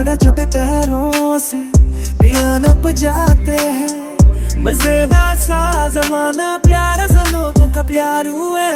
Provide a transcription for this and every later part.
छोटे छोटे पैरों से पियानो बजाते हैं मजेदार सा जमाना प्यारा सा लोगों का प्यार हुए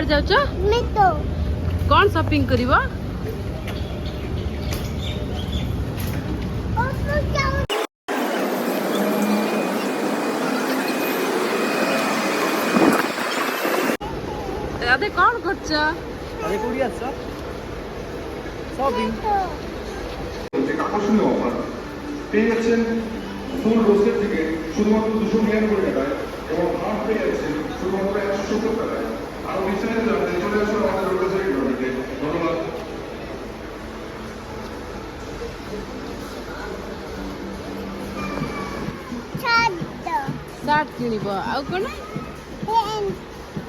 जाउछ कौन शॉपिंग करिवो अरे कौन करछ আরে কোড়ি আছ শপিং আকর্ষণীয় অফার পেয়ে যাচ্ছেন ফুল রোস্টের থেকে শুধুমাত্র 299 টাকায় এবং হাফ পেয়ে যাচ্ছেন শুধুমাত্র 170 টাকায় আরো বিস্তারিত জানতে চলে আসুন আমাদের রোডসাইড গ্রামে ধন্যবাদ শার্ট কিনিব আউ কোন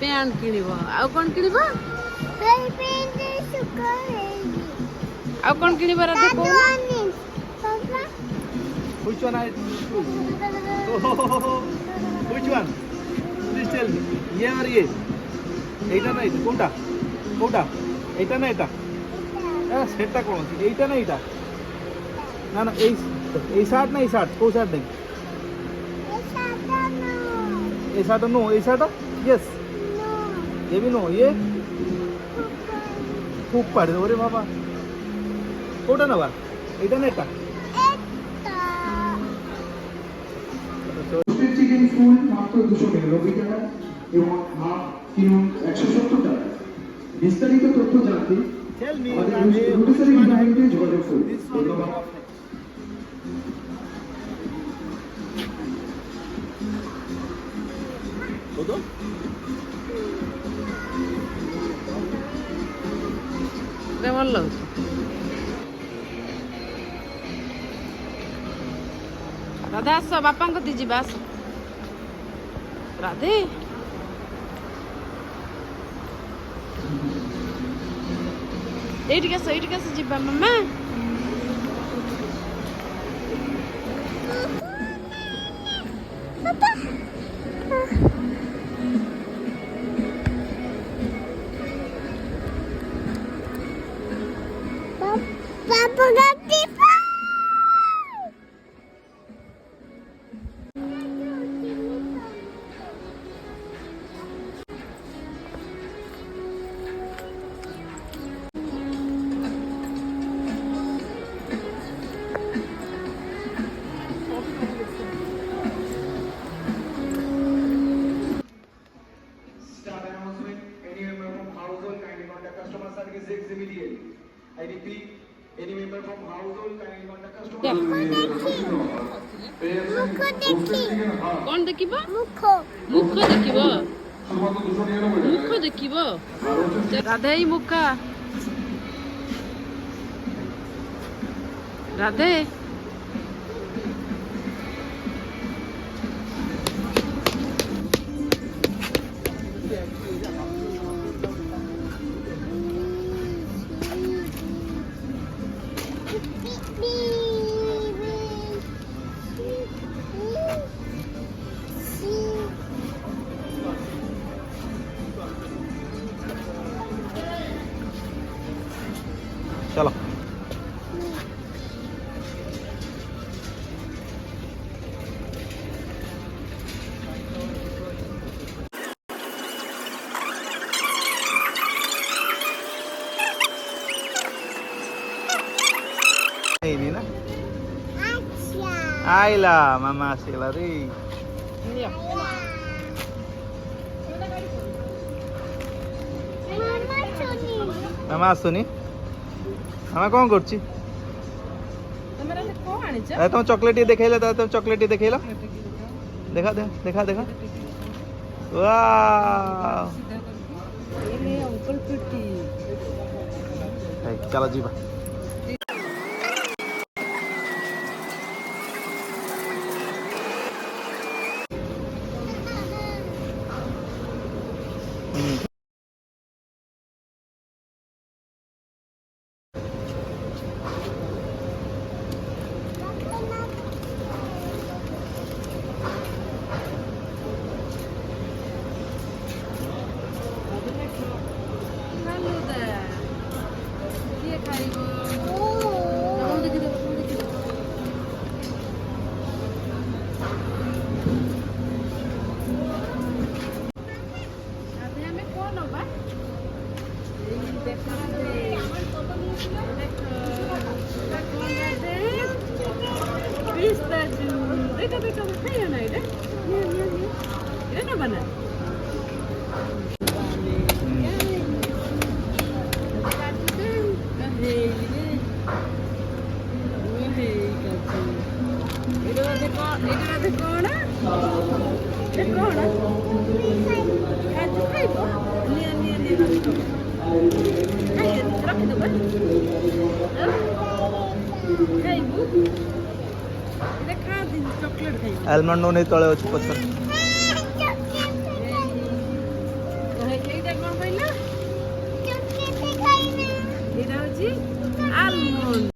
প্যান্ট কিনিব আউ কোন কিনিব আউ কোন কিনিব রাতে কোন Which one which one? Please tell me. ये और ये এইটা না এটা কোনটা কোনটা এটা না এটা সেটটা কোন আছে এইটা না এটা না না এই শার্ট না এই শার্ট কোন শার্ট দেখ এই শার্ট নো এই শার্ট यस ये भी नो ये খুব পাড়ে ওরে বাবা কোনটা নেবা এইটা না এটা চিকেন ফুল মাত্র 299 টাকা এবং হাফ কিনুন 170 টাকা বিস্তারিত তথ্য জানতে টেল মি রোডসাইড গ্রামে যোগাযোগ করুন ধন্যবাদ কত কেমন লাগছে রাধে আস বাপাঙ্ক দি ଯିବା ଆସ ରାଧେ ଏଇଠିକି ଆସ ଯିବା ମାମା Papa got people. Start announcement. Any member from household kindly contact customer service immediately. I repeat, any member from household kindly contact customer କଣ ଦେଖିବ Mukho. ମୁଖ ଦେଖିବ শুধুমাত্র 299 মুখ ଦେଖିବ ରାଧେ ଏଇ ମୁଖା ରାଧେ চলো ini na Ayla mama asila ri mama asuni ଆମେ କଣ କରୁଛି ତମ ଚକଲେଟ ଦେଖେଇଲା ତମ ଚକଲେଟ ଦେଖେଇଲ ଦେଖା ଦେଖା ଦେଖା ଦେଖା वाह अंकल पिटी चलो जीवा चॉकलेट खाई आलमंड नहीं तले अच्छे पछर